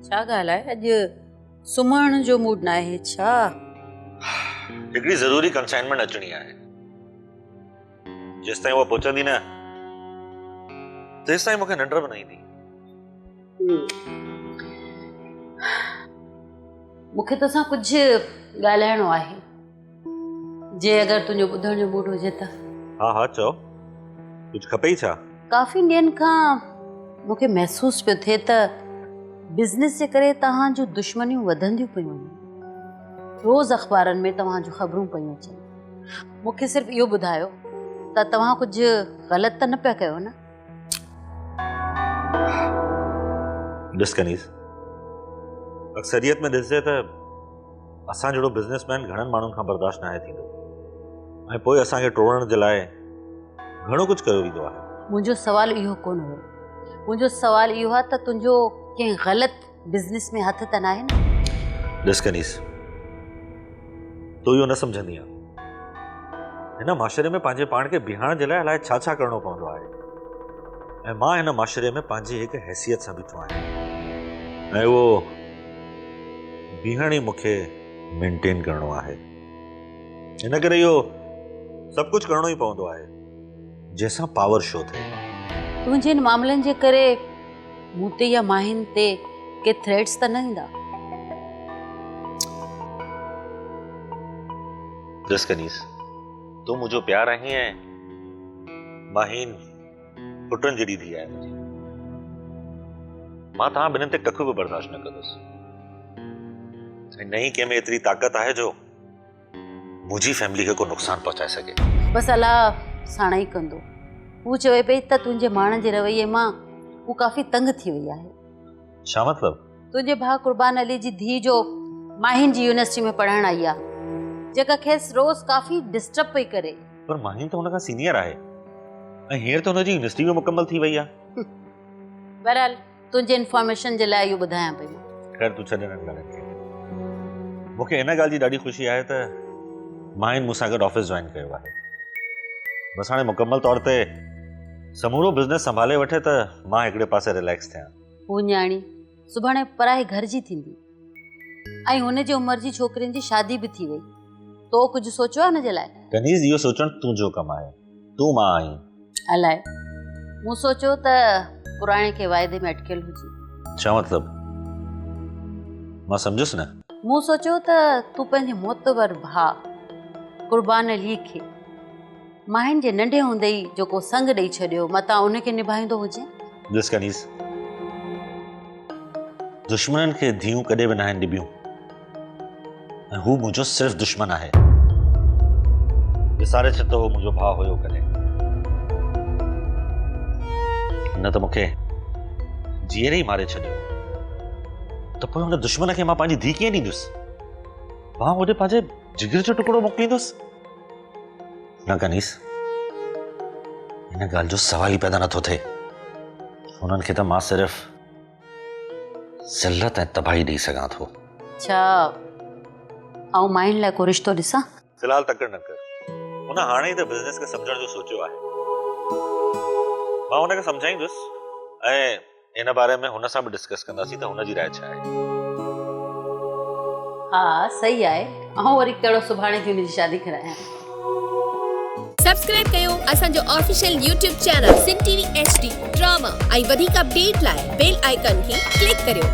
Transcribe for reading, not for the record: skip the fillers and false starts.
छा ॻाल्हि आहे अॼु सुम्हण जो मूड न आहे छा? हिकिड़ी ज़रूरी कंसाइनमेंट अचणी आहे। जेसिताईं उहा पहुचंदी न तेसिताईं मूंखे निंड बि न ईंदी। मूंखे तोसां कुझु ॻाल्हाइणो आहे, जे अगरि तुंहिंजो ॿुधण जो मूड हुजे त। हा चओ, कुझु खपे ई छा? काफ़ी ॾींहंनि खां मूंखे महसूसु पियो थिए त बिज़नेस जे करे तव्हां जूं दुश्मनियूं वधंदियूं पियूं आहिनि। रोज़ अख़बारनि में तव्हां जूं ख़बरूं पियूं अचनि। मूंखे सिर्फ़ु इहो ॿुधायो त तव्हां कुझु ग़लति त न पिया कयो न? ॾिस कनीस, अक्सरियत में ॾिसजे त असां जहिड़ो बिज़नेसमैन घणनि माण्हुनि खां बर्दाश्त न आहे थींदो, ऐं पोइ असांखे टोड़ण जे लाइ घणो कुझु कयो वेंदो आहे। मुंहिंजो सुवालु इहो कोन हुयो। मुंहिंजो सुवालु इहो आहे त तुंहिंजो कंहिं ग़लति बिज़नेस में हथ त न आहे न? ॾिस कनीस, तूं इहो न सम्झंदी आहे। हिन माशरे में पंहिंजे पाण खे बिहारण जे लाइ अलाए छा छा करणो पवंदो आहे, ऐं मां हिन माशरे में पंहिंजी हिकु हैसियत सां बीठो आहियां, ऐं उहो बीहण ई मूंखे मेंटेन करणो आहे। हिन करे इहो सभु कुझु करणो ई पवंदो आहे जंहिंसां पावर शो थिए। तुंहिंजे इन मामलनि जे करे मूं ते या माहिन ते के थ्रेट्स त न ईंदा? ॾिस कनीस, तूं मुंहिंजो प्यार आहीं ऐं माहीन पुटनि जहिड़ी थी आहे मुंहिंजी। मां तव्हां ॿिन्हिनि ते कखु बि बर्दाश्त न कंदुसि, ऐं न ई कंहिं में एतिरी ताक़त आहे जो मुंहिंजी फैमिली खे को नुक़सान पहुचाए सघे। बसि अलाह साण ई कंदो। हू चवे पई त तुंहिंजे माण्हू जे रवैये मां हू काफ़ी तंग थी वई आहे। छा मतिलब? तुंहिंजे भाउ कुर्बान अली जी धीउ जो माहिन जी यूनिवर्सिटी में पढ़ण आई आहे, जेका खेसि रोज़ काफ़ी डिस्टर्ब पई करे। पर माहिन त हुन खां सीनियर आहे, ऐं हींअर त हुनजी यूनिवर्सिटी में मुकम्मल थी वई आहे। बहरहाल तुंहिंजे इंफॉर्मेशन जे लाइ इहो ॿुधायां पई। ख़ैर तूं छॾ हिन ॻाल्हि खे। मूंखे इन ॻाल्हि जी ॾाढी ख़ुशी आहे त माहिन मूंसां गॾु ऑफिस जॉइन कयो आहे। बसि हाणे मुकम्मल तौर ते समूरो बिज़नेस संभाले वठे त मां हिकिड़े पासे रिलैक्स थियां। हू न्याणी सुभाणे पराए घर जी थींदी, ऐं हुन जी उमिरि जी छोकिरियुनि जी शादी बि थी वई। तो कुझु सोचियो आहे हुन जे लाइ? कनीज़, इहो सोचणु तुंहिंजो कमु आहे, तूं मां आहीं। अलाए, मूं सोचियो त पुराणे खे वाइदे में अटकियल हुजे। छा मतिलब? मां सम्झुसि न। मूं सोचियो त तूं पंहिंजे मोतबर भाउ कुर्बान अली खे माहिन जे नंढे हूंदे ई जेको संग ॾेई छॾियो, मतां उनखे निभाईंदो हुजे। ॾिस कनीज़, दुश्मननि खे धीअरूं कॾहिं बि न आहिनि ॾिबियूं, ऐं हू मुंहिंजो सिर्फ़ु दुश्मन आहे। विसारे छॾ त हो मुंहिंजो भाउ हुयो कॾहिं, न त मूंखे जीअरे ई मारे छॾियो, त पोइ हुन दुश्मन खे मां पंहिंजी धीउ कीअं ॾींदुसि? मां होॾे पंहिंजे जिगर जो टुकड़ो मोकिलींदुसि? न कनीस, हिन ॻाल्हि जो सवाल ई पैदा नथो थिए। हुननि खे त मां सिर्फ़ु ज़िल्लत ऐं तबाही ॾेई सघां थो। छा आऊं माहिन लाइ को रिश्तो ॾिसां? फ़िलहाल तकड़ न कर। हुन हाणे ई त बिज़नेस खे सम्झण जो सोचियो आहे। मां हुनखे सम्झाईंदुसि, ऐं इन बारे में हुन सां बि डिस्कस कंदासीं त हुनजी राय छा आहे। हा सही आहे। ऐं वरी कहिड़ो सुभाणे थी हुनजी शादी करायां। सब्सक्राइब कयो असांजो ऑफिशियल YouTube चैनल सिन TV HD ड्रामा ऐं वधीक अपडेट लाइ बेल आइकन खे क्लिक करियो।